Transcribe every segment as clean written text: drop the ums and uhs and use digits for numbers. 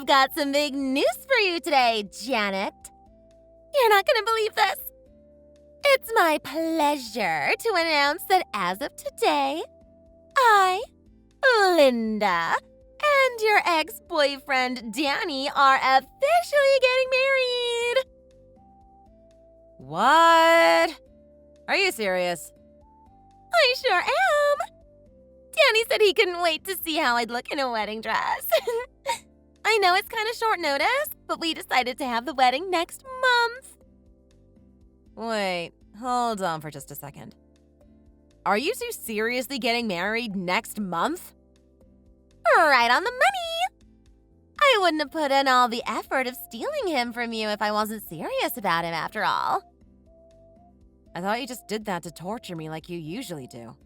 I've got some big news for you today, Janet. You're not gonna believe this. It's my pleasure to announce that as of today, I, Linda, and your ex-boyfriend Danny are officially getting married. What? Are you serious? I sure am. Danny said he couldn't wait to see how I'd look in a wedding dress. I know it's kind of short notice, but we decided to have the wedding next month. Wait, hold on for just a second. Are you two seriously getting married next month? Right on the money. I wouldn't have put in all the effort of stealing him from you if I wasn't serious about him after all. I thought you just did that to torture me like you usually do.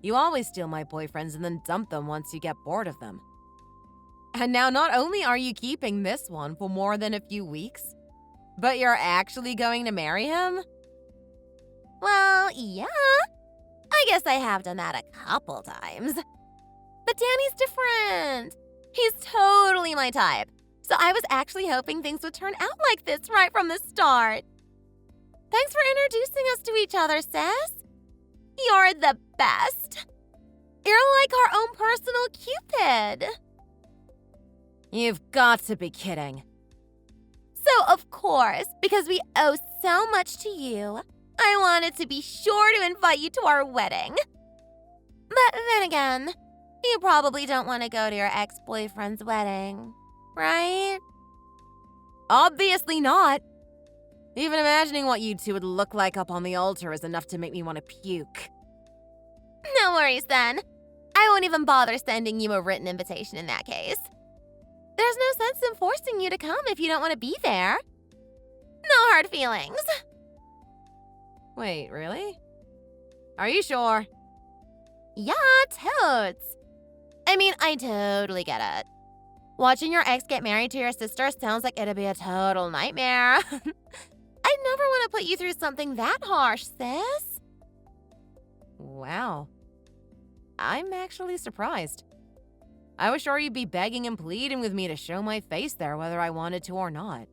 You always steal my boyfriends and then dump them once you get bored of them. And now not only are you keeping this one for more than a few weeks, but you're actually going to marry him? Well, yeah. I guess I have done that a couple times. But Danny's different. He's totally my type. So I was actually hoping things would turn out like this right from the start. Thanks for introducing us to each other, sis. You're the best. You're like our own personal Cupid. You've got to be kidding. So, of course, because we owe so much to you, I wanted to be sure to invite you to our wedding. But then again, you probably don't want to go to your ex-boyfriend's wedding, right? Obviously not. Even imagining what you two would look like up on the altar is enough to make me want to puke. No worries then. I won't even bother sending you a written invitation in that case. There's no sense in forcing you to come if you don't want to be there. No hard feelings. Wait, really? Are you sure? Yeah, totes. I mean, I totally get it. Watching your ex get married to your sister sounds like it'd be a total nightmare. I'd never want to put you through something that harsh, sis. Wow. I'm actually surprised. I was sure you'd be begging and pleading with me to show my face there whether I wanted to or not.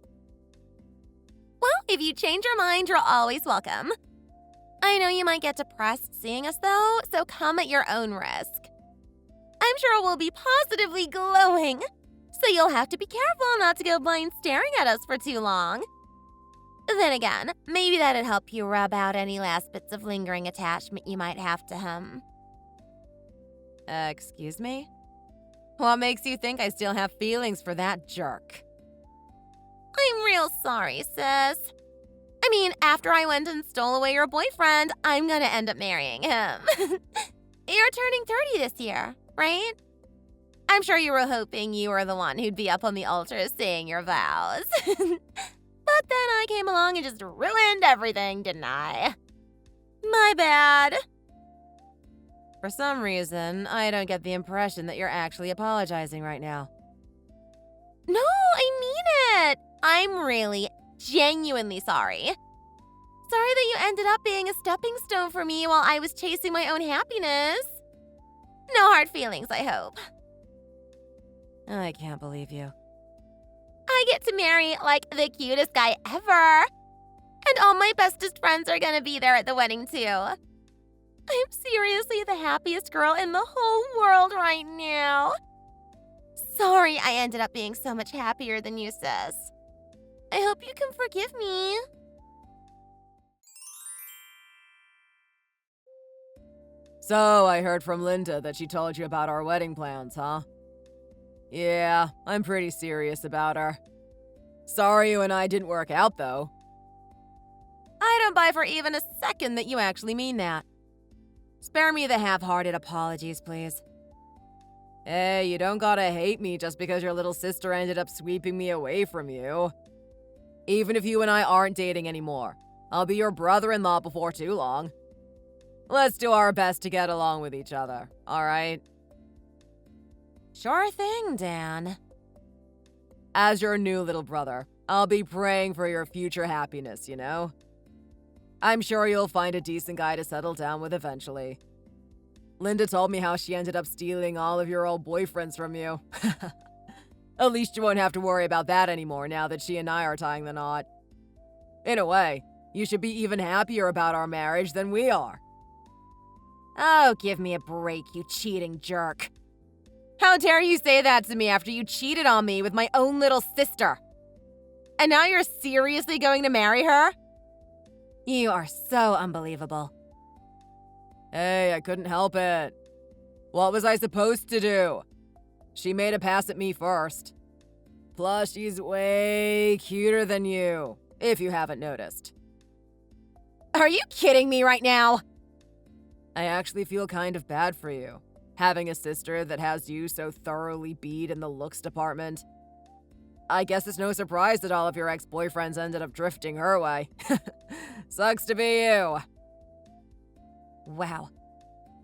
Well, if you change your mind, you're always welcome. I know you might get depressed seeing us though, so come at your own risk. I'm sure we'll be positively glowing, so you'll have to be careful not to go blind staring at us for too long. Then again, maybe that'd help you rub out any last bits of lingering attachment you might have to him. Excuse me? What makes you think I still have feelings for that jerk? I'm real sorry, sis. I mean, after I went and stole away your boyfriend, I'm gonna end up marrying him. You're turning 30 this year, right? I'm sure you were hoping you were the one who'd be up on the altar saying your vows. But then I came along and just ruined everything, didn't I? My bad. For some reason, I don't get the impression that you're actually apologizing right now. No, I mean it. I'm really, genuinely sorry. Sorry that you ended up being a stepping stone for me while I was chasing my own happiness. No hard feelings, I hope. I can't believe you. I get to marry, like, the cutest guy ever. And all my bestest friends are gonna be there at the wedding, too. I'm seriously the happiest girl in the whole world right now. Sorry I ended up being so much happier than you, sis. I hope you can forgive me. So, I heard from Linda that she told you about our wedding plans, huh? Yeah, I'm pretty serious about her. Sorry you and I didn't work out, though. I don't buy for even a second that you actually mean that. Spare me the half-hearted apologies, please. Hey, you don't gotta hate me just because your little sister ended up sweeping me away from you. Even if you and I aren't dating anymore, I'll be your brother-in-law before too long. Let's do our best to get along with each other, alright? Sure thing, Dan. As your new little brother, I'll be praying for your future happiness, you know? I'm sure you'll find a decent guy to settle down with eventually. Linda told me how she ended up stealing all of your old boyfriends from you. At least you won't have to worry about that anymore now that she and I are tying the knot. In a way, you should be even happier about our marriage than we are. Oh, give me a break, you cheating jerk. How dare you say that to me after you cheated on me with my own little sister? And now you're seriously going to marry her? You are so unbelievable. Hey, I couldn't help it. What was I supposed to do? She made a pass at me first. Plus, she's way cuter than you, if you haven't noticed. Are you kidding me right now? I actually feel kind of bad for you, having a sister that has you so thoroughly beat in the looks department. I guess it's no surprise that all of your ex-boyfriends ended up drifting her way. Sucks to be you. Wow.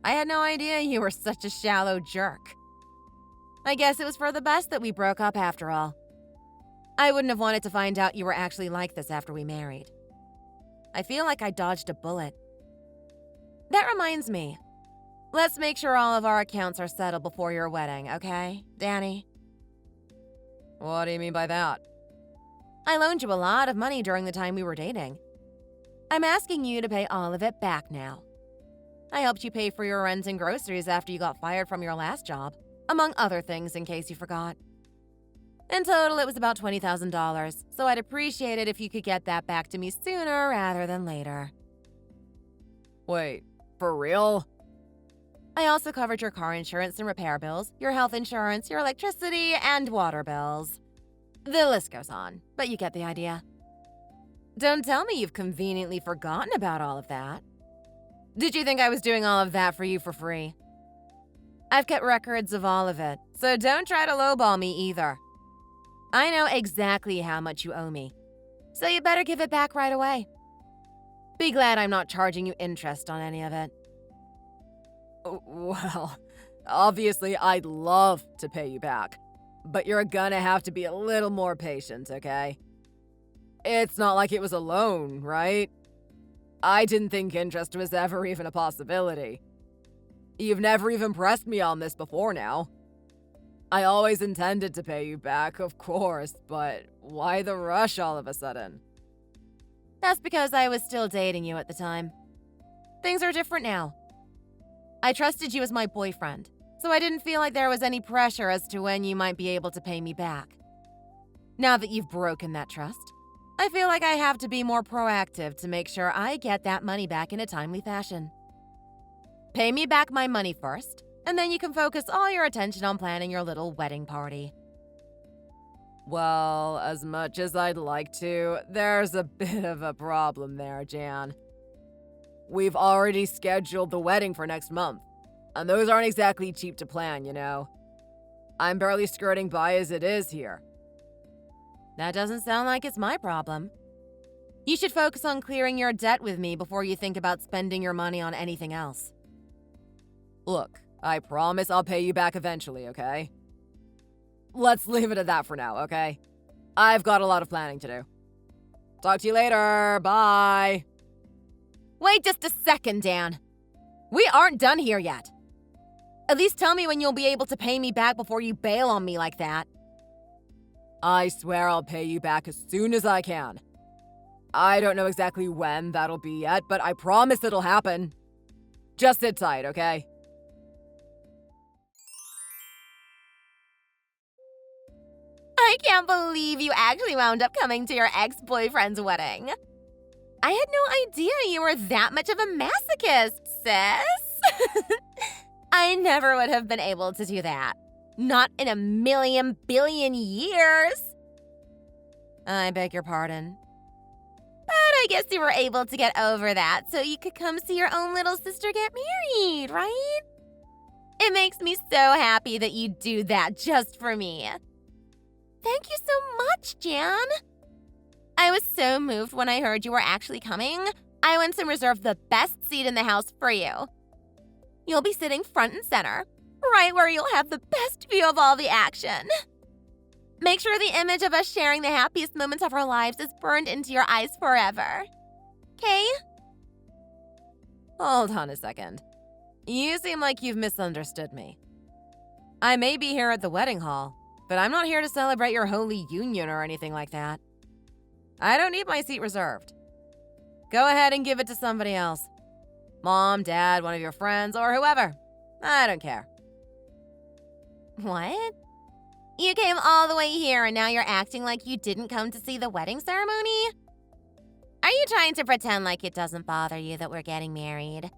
I had no idea you were such a shallow jerk. I guess it was for the best that we broke up after all. I wouldn't have wanted to find out you were actually like this after we married. I feel like I dodged a bullet. That reminds me. Let's make sure all of our accounts are settled before your wedding, okay, Danny? What do you mean by that? I loaned you a lot of money during the time we were dating. I'm asking you to pay all of it back now. I helped you pay for your rent and groceries after you got fired from your last job, among other things in case you forgot. In total, it was about $20,000, so I'd appreciate it if you could get that back to me sooner rather than later. Wait, for real? I also covered your car insurance and repair bills, your health insurance, your electricity, and water bills. The list goes on, but you get the idea. Don't tell me you've conveniently forgotten about all of that. Did you think I was doing all of that for you for free? I've kept records of all of it, so don't try to lowball me either. I know exactly how much you owe me, so you better give it back right away. Be glad I'm not charging you interest on any of it. Well, obviously I'd love to pay you back, but you're gonna have to be a little more patient, okay? It's not like it was a loan, right? I didn't think interest was ever even a possibility. You've never even pressed me on this before now. I always intended to pay you back, of course, but why the rush all of a sudden? That's because I was still dating you at the time. Things are different now. I trusted you as my boyfriend, so I didn't feel like there was any pressure as to when you might be able to pay me back. Now that you've broken that trust, I feel like I have to be more proactive to make sure I get that money back in a timely fashion. Pay me back my money first, and then you can focus all your attention on planning your little wedding party. Well, as much as I'd like to, there's a bit of a problem there, Jan. We've already scheduled the wedding for next month, and those aren't exactly cheap to plan, you know. I'm barely skirting by as it is here. That doesn't sound like it's my problem. You should focus on clearing your debt with me before you think about spending your money on anything else. Look, I promise I'll pay you back eventually, okay? Let's leave it at that for now, okay? I've got a lot of planning to do. Talk to you later. Bye. Wait just a second, Dan. We aren't done here yet. At least tell me when you'll be able to pay me back before you bail on me like that. I swear I'll pay you back as soon as I can. I don't know exactly when that'll be yet, but I promise it'll happen. Just sit tight, okay? I can't believe you actually wound up coming to your ex-boyfriend's wedding. I had no idea you were that much of a masochist, sis. I never would have been able to do that. Not in a million billion years. I beg your pardon. But I guess you were able to get over that so you could come see your own little sister get married, right? It makes me so happy that you do that just for me. Thank you so much, Jan. I was so moved when I heard you were actually coming. I went and reserved the best seat in the house for you. You'll be sitting front and center, right where you'll have the best view of all the action. Make sure the image of us sharing the happiest moments of our lives is burned into your eyes forever. Okay? Hold on a second. You seem like you've misunderstood me. I may be here at the wedding hall, but I'm not here to celebrate your holy union or anything like that. I don't need my seat reserved. Go ahead and give it to somebody else. Mom, Dad, one of your friends, or whoever. I don't care. What? You came all the way here and now you're acting like you didn't come to see the wedding ceremony? Are you trying to pretend like it doesn't bother you that we're getting married?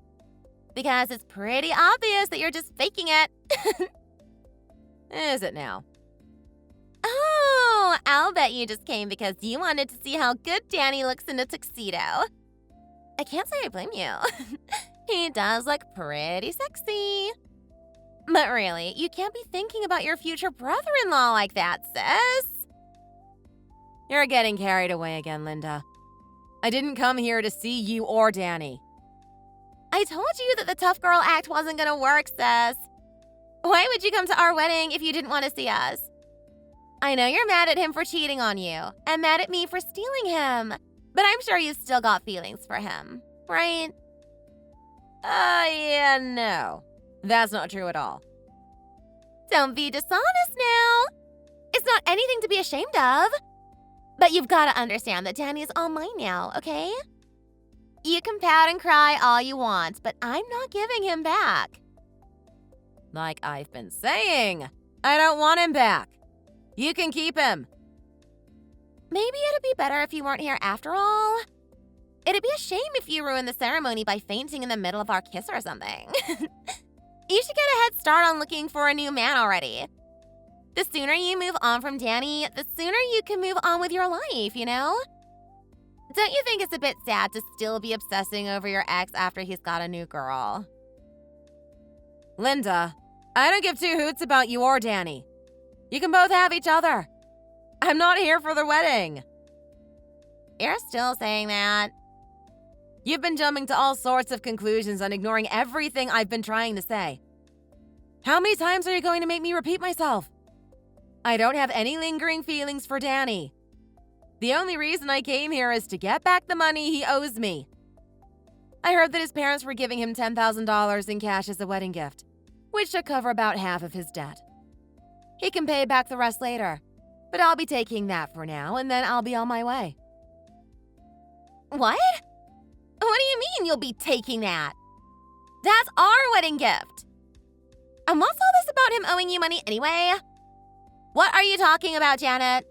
Because it's pretty obvious that you're just faking it. Is it now? Oh, I'll bet you just came because you wanted to see how good Danny looks in a tuxedo. I can't say I blame you. He does look pretty sexy. But really, you can't be thinking about your future brother-in-law like that, sis. You're getting carried away again, Linda. I didn't come here to see you or Danny. I told you that the tough girl act wasn't gonna work, sis. Why would you come to our wedding if you didn't want to see us? I know you're mad at him for cheating on you, and mad at me for stealing him, but I'm sure you've still got feelings for him, right? Yeah, no. That's not true at all. Don't be dishonest now. It's not anything to be ashamed of. But you've got to understand that Danny is all mine now, okay? You can pout and cry all you want, but I'm not giving him back. Like I've been saying, I don't want him back. You can keep him. Maybe it'd be better if you weren't here after all. It'd be a shame if you ruined the ceremony by fainting in the middle of our kiss or something. You should get a head start on looking for a new man already. The sooner you move on from Danny, the sooner you can move on with your life, you know? Don't you think it's a bit sad to still be obsessing over your ex after he's got a new girl? Linda, I don't give two hoots about you or Danny. You can both have each other. I'm not here for the wedding. You're still saying that? You've been jumping to all sorts of conclusions and ignoring everything I've been trying to say. How many times are you going to make me repeat myself? I don't have any lingering feelings for Danny. The only reason I came here is to get back the money he owes me. I heard that his parents were giving him $10,000 in cash as a wedding gift, which should cover about half of his debt. He can pay back the rest later, but I'll be taking that for now, and then I'll be on my way. What? What do you mean you'll be taking that? That's our wedding gift. And what's all this about him owing you money anyway? What are you talking about, Janet?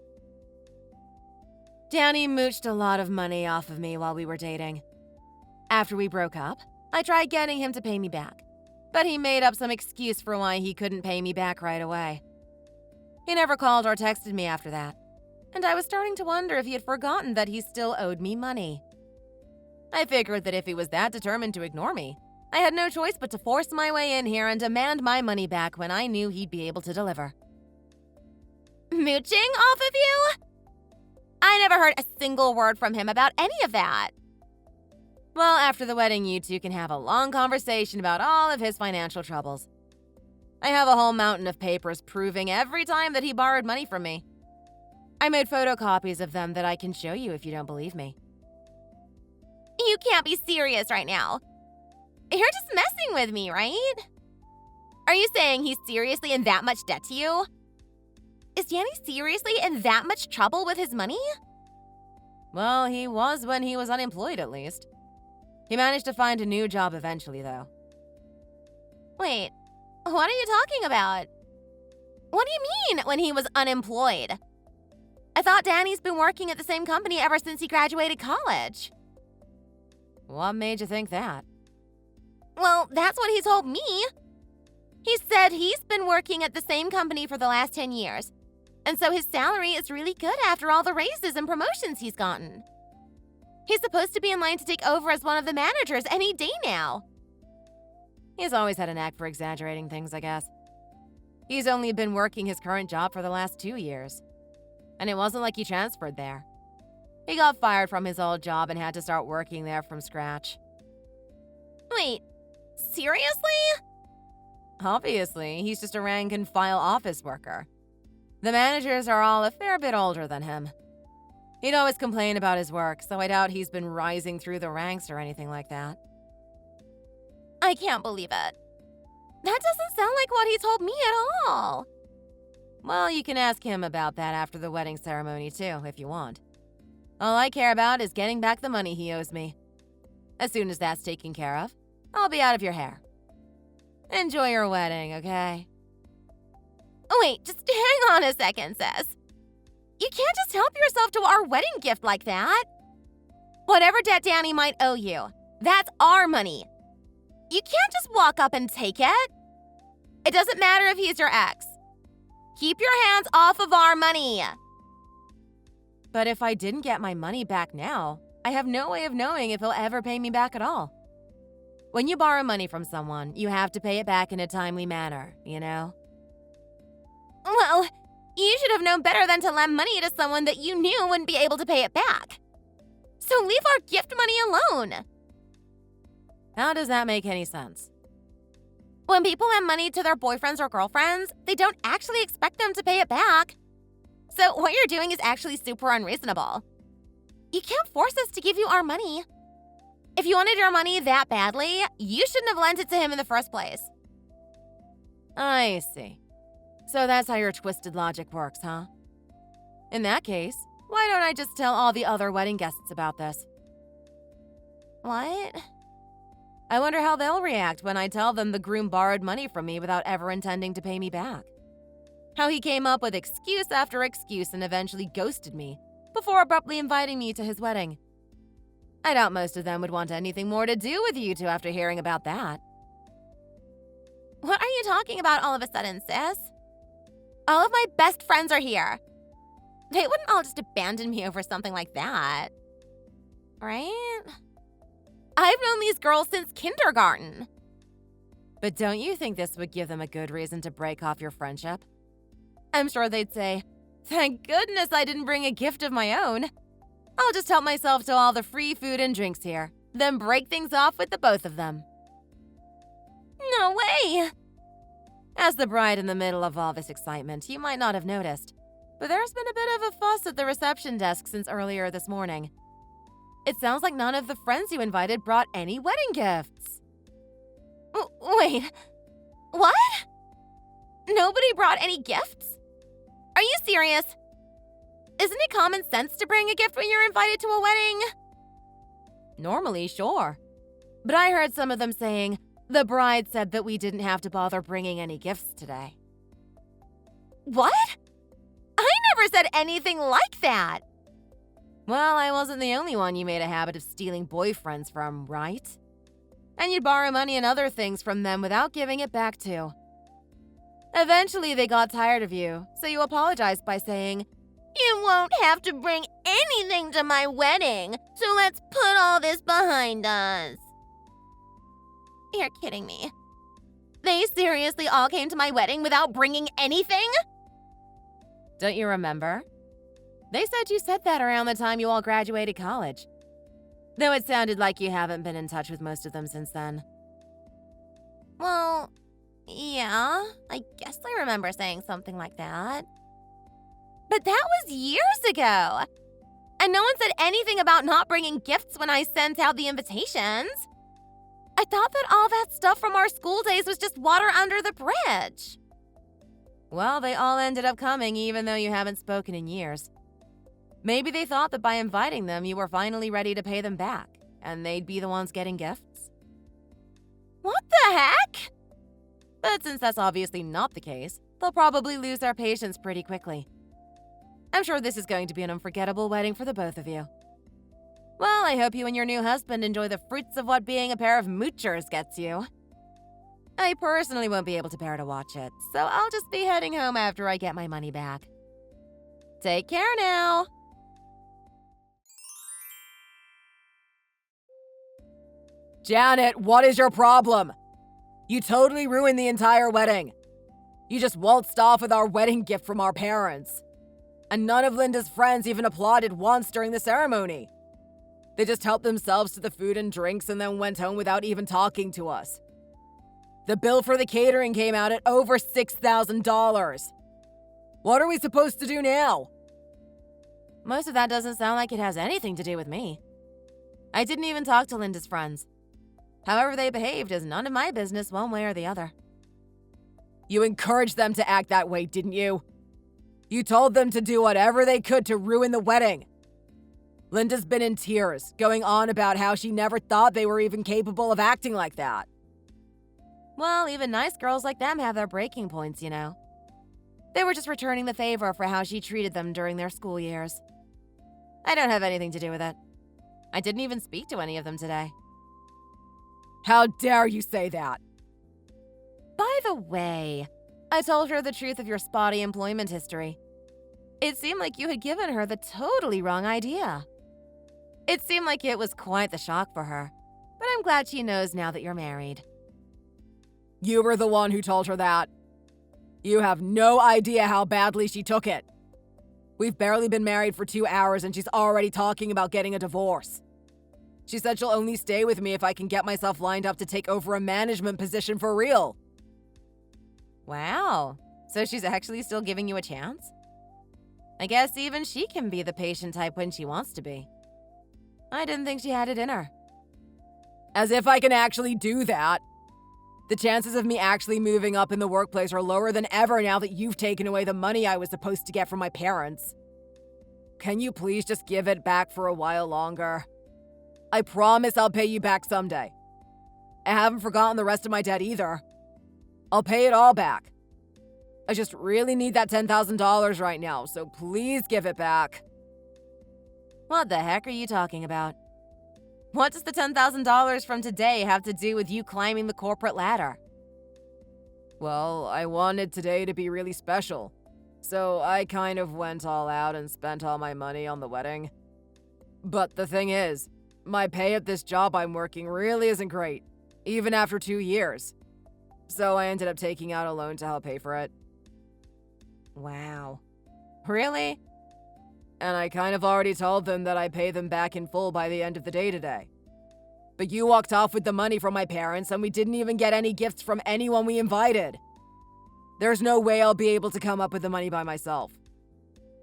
Danny mooched a lot of money off of me while we were dating. After we broke up, I tried getting him to pay me back, but he made up some excuse for why he couldn't pay me back right away. He never called or texted me after that, and I was starting to wonder if he had forgotten that he still owed me money. I figured that if he was that determined to ignore me, I had no choice but to force my way in here and demand my money back when I knew he'd be able to deliver. Mooching off of you? I never heard a single word from him about any of that. Well, after the wedding, you two can have a long conversation about all of his financial troubles. I have a whole mountain of papers proving every time that he borrowed money from me. I made photocopies of them that I can show you if you don't believe me. You can't be serious right now. You're just messing with me, right? Are you saying he's seriously in that much debt to you? Is Danny seriously in that much trouble with his money? Well, he was when he was unemployed, at least. He managed to find a new job eventually, though. Wait, what are you talking about? What do you mean, when he was unemployed? I thought Danny's been working at the same company ever since he graduated college. What made you think that? Well, that's what he told me. He said he's been working at the same company for the last 10 years, and so his salary is really good after all the raises and promotions he's gotten. He's supposed to be in line to take over as one of the managers any day now. He's always had a knack for exaggerating things, I guess. He's only been working his current job for the last 2 years. And it wasn't like he transferred there. He got fired from his old job and had to start working there from scratch. Wait, seriously? Obviously, he's just a rank-and-file office worker. The managers are all a fair bit older than him. He'd always complain about his work, so I doubt he's been rising through the ranks or anything like that. I can't believe it. That doesn't sound like what he told me at all. Well, you can ask him about that after the wedding ceremony too, if you want. All I care about is getting back the money he owes me. As soon as that's taken care of, I'll be out of your hair. Enjoy your wedding, okay? Oh, wait, just hang on a second, sis. You can't just help yourself to our wedding gift like that. Whatever debt Danny might owe you, that's our money. You can't just walk up and take it. It doesn't matter if he's your ex. Keep your hands off of our money. But if I didn't get my money back now, I have no way of knowing if he'll ever pay me back at all. When you borrow money from someone, you have to pay it back in a timely manner, you know? Well, you should have known better than to lend money to someone that you knew wouldn't be able to pay it back. So leave our gift money alone. How does that make any sense? When people lend money to their boyfriends or girlfriends, they don't actually expect them to pay it back. So what you're doing is actually super unreasonable. You can't force us to give you our money. If you wanted your money that badly, you shouldn't have lent it to him in the first place. I see. So that's how your twisted logic works, huh? In that case, why don't I just tell all the other wedding guests about this? What? I wonder how they'll react when I tell them the groom borrowed money from me without ever intending to pay me back. How he came up with excuse after excuse and eventually ghosted me before abruptly inviting me to his wedding. I doubt most of them would want anything more to do with you two after hearing about that. What are you talking about all of a sudden, sis? All of my best friends are here. They wouldn't all just abandon me over something like that. Right? I've known these girls since kindergarten. But don't you think this would give them a good reason to break off your friendship? I'm sure they'd say, "Thank goodness I didn't bring a gift of my own. I'll just help myself to all the free food and drinks here, then break things off with the both of them." No way! As the bride in the middle of all this excitement, you might not have noticed, but there's been a bit of a fuss at the reception desk since earlier this morning. It sounds like none of the friends you invited brought any wedding gifts. Wait, what? Nobody brought any gifts? Are you serious? Isn't it common sense to bring a gift when you're invited to a wedding? Normally, sure. But I heard some of them saying, the bride said that we didn't have to bother bringing any gifts today. What? I never said anything like that. Well, I wasn't the only one you made a habit of stealing boyfriends from, right? And you'd borrow money and other things from them without giving it back too. Eventually, they got tired of you, so you apologized by saying, "You won't have to bring anything to my wedding, so let's put all this behind us." You're kidding me. They seriously all came to my wedding without bringing anything? Don't you remember? They said you said that around the time you all graduated college. Though it sounded like you haven't been in touch with most of them since then. Well, yeah, I guess I remember saying something like that. But that was years ago. And no one said anything about not bringing gifts when I sent out the invitations. I thought that all that stuff from our school days was just water under the bridge. Well, they all ended up coming even though you haven't spoken in years. Maybe they thought that by inviting them, you were finally ready to pay them back, and they'd be the ones getting gifts. What the heck? But since that's obviously not the case, they'll probably lose their patience pretty quickly. I'm sure this is going to be an unforgettable wedding for the both of you. Well, I hope you and your new husband enjoy the fruits of what being a pair of moochers gets you. I personally won't be able to bear to watch it, so I'll just be heading home after I get my money back. Take care now! Janet, what is your problem? You totally ruined the entire wedding. You just waltzed off with our wedding gift from our parents. And none of Linda's friends even applauded once during the ceremony. They just helped themselves to the food and drinks and then went home without even talking to us. The bill for the catering came out at over $6,000. What are we supposed to do now? Most of that doesn't sound like it has anything to do with me. I didn't even talk to Linda's friends. However they behaved is none of my business one way or the other. You encouraged them to act that way, didn't you? You told them to do whatever they could to ruin the wedding. Linda's been in tears, going on about how she never thought they were even capable of acting like that. Well, even nice girls like them have their breaking points, you know. They were just returning the favor for how she treated them during their school years. I don't have anything to do with it. I didn't even speak to any of them today. How dare you say that? By the way, I told her the truth of your spotty employment history. It seemed like you had given her the totally wrong idea. It seemed like it was quite the shock for her, but I'm glad she knows now that you're married. You were the one who told her that. You have no idea how badly she took it. We've barely been married for 2 hours and she's already talking about getting a divorce. She said she'll only stay with me if I can get myself lined up to take over a management position for real. Wow, so she's actually still giving you a chance? I guess even she can be the patient type when she wants to be. I didn't think she had it in her. As if I can actually do that. The chances of me actually moving up in the workplace are lower than ever now that you've taken away the money I was supposed to get from my parents. Can you please just give it back for a while longer? I promise I'll pay you back someday. I haven't forgotten the rest of my debt either. I'll pay it all back. I just really need that $10,000 right now, so please give it back. What the heck are you talking about? What does the $10,000 from today have to do with you climbing the corporate ladder? Well, I wanted today to be really special, so I kind of went all out and spent all my money on the wedding. But the thing is, my pay at this job I'm working really isn't great, even after 2 years. So I ended up taking out a loan to help pay for it. Wow. Really? And I kind of already told them that I pay them back in full by the end of the day today. But you walked off with the money from my parents and we didn't even get any gifts from anyone we invited. There's no way I'll be able to come up with the money by myself.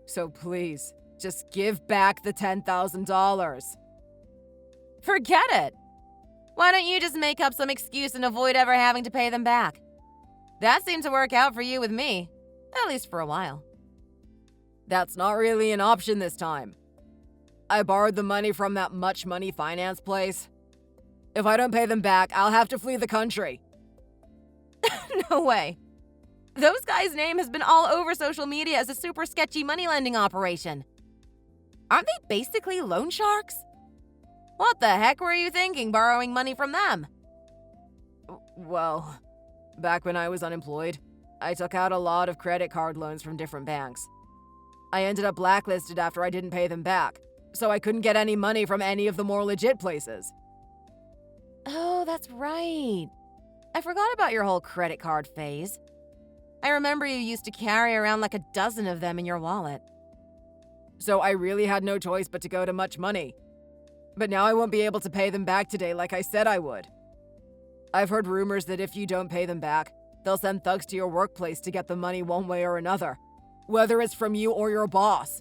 So please, just give back the $10,000. Forget it. Why don't you just make up some excuse and avoid ever having to pay them back? That seemed to work out for you with me, at least for a while. That's not really an option this time. I borrowed the money from that much money finance place. If I don't pay them back, I'll have to flee the country. No way. Those guys' name has been all over social media as a super sketchy money lending operation. Aren't they basically loan sharks? What the heck were you thinking borrowing money from them? Well, back when I was unemployed, I took out a lot of credit card loans from different banks. I ended up blacklisted after I didn't pay them back, so I couldn't get any money from any of the more legit places. Oh, that's right. I forgot about your whole credit card phase. I remember you used to carry around like a dozen of them in your wallet. So I really had no choice but to go to Much Money. But now I won't be able to pay them back today like I said I would. I've heard rumors that if you don't pay them back, they'll send thugs to your workplace to get the money one way or another, whether it's from you or your boss.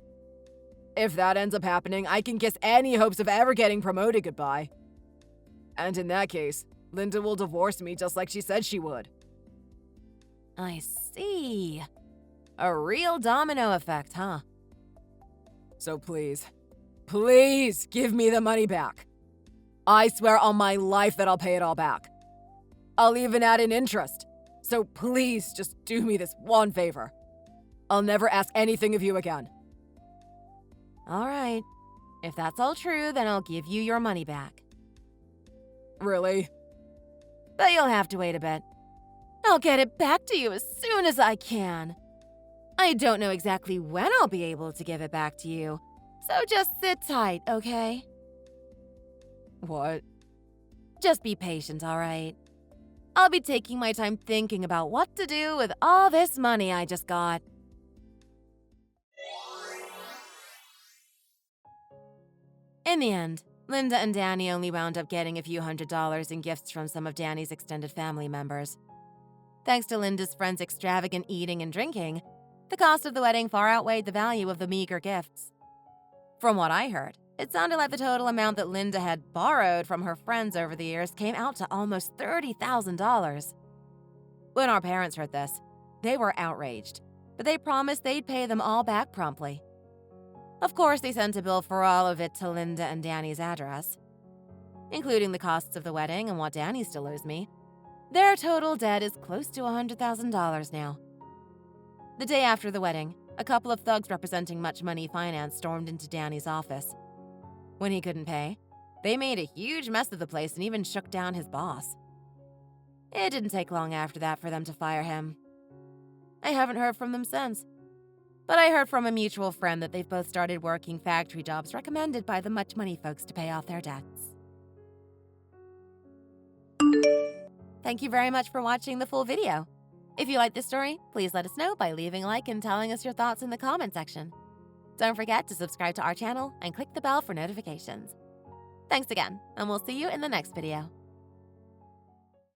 If that ends up happening, I can kiss any hopes of ever getting promoted goodbye. And in that case, Linda will divorce me just like she said she would. I see. A real domino effect, huh? So please, please give me the money back. I swear on my life that I'll pay it all back. I'll even add in interest. So please just do me this one favor. I'll never ask anything of you again. All right. If that's all true, then I'll give you your money back. Really? But you'll have to wait a bit. I'll get it back to you as soon as I can. I don't know exactly when I'll be able to give it back to you, so just sit tight, okay? What? Just be patient, all right? I'll be taking my time thinking about what to do with all this money I just got. In the end, Linda and Danny only wound up getting a few $100s in gifts from some of Danny's extended family members. Thanks to Linda's friends' extravagant eating and drinking, the cost of the wedding far outweighed the value of the meager gifts. From what I heard, it sounded like the total amount that Linda had borrowed from her friends over the years came out to almost $30,000. When our parents heard this, they were outraged. but they promised they'd pay them all back promptly. Of course, they sent a bill for all of it to Linda and Danny's address, including the costs of the wedding and what Danny still owes me. Their total debt is close to $100,000 now. The day after the wedding, a couple of thugs representing Much Money Finance stormed into Danny's office. When he couldn't pay, they made a huge mess of the place and even shook down his boss. It didn't take long after that for them to fire him. I haven't heard from them since. But I heard from a mutual friend that they've both started working factory jobs recommended by the Much Money folks to pay off their debts. Thank you very much for watching the full video. If you liked this story, please let us know by leaving a like and telling us your thoughts in the comment section. Don't forget to subscribe to our channel and click the bell for notifications. Thanks again, and we'll see you in the next video.